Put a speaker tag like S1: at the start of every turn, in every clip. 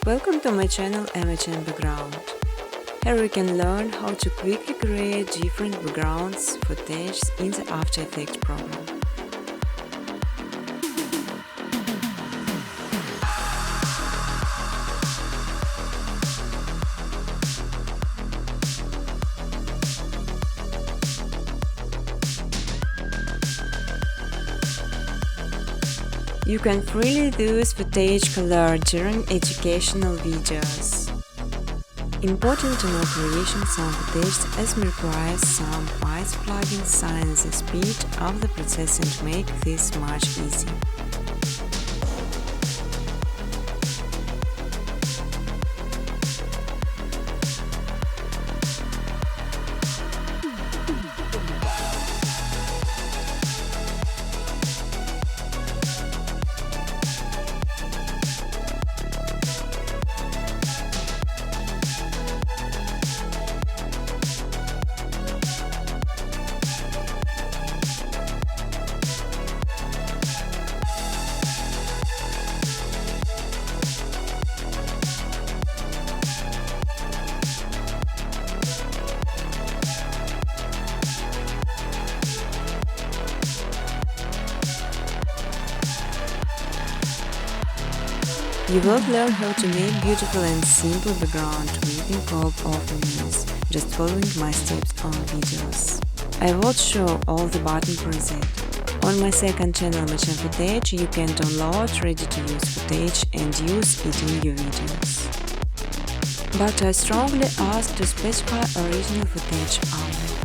S1: Welcome to my channel MHN Background. Here you can learn how to quickly create different backgrounds footage in the After Effects program. You can freely use footage color during educational videos. Important to know creation some footage as requires some wise plugins sign the speed of the processing to make this much easier. You will learn how to make beautiful and simple background with the help of menus, just following my steps on videos. I will show all the button preset. On my second channel MHN Footage you can download ready-to-use footage and use it in your videos. But I strongly ask to specify original footage only.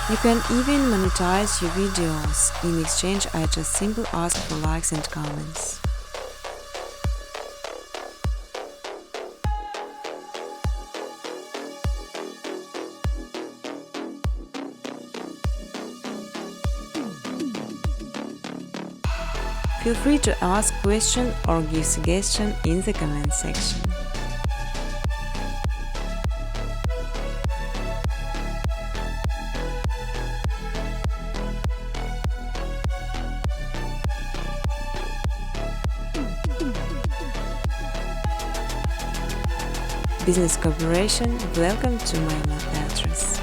S1: You can even monetize your videos. In exchange, I just simply ask for likes and comments. Feel free to ask questions or give suggestions in the comment section. Business cooperation, welcome to my email address.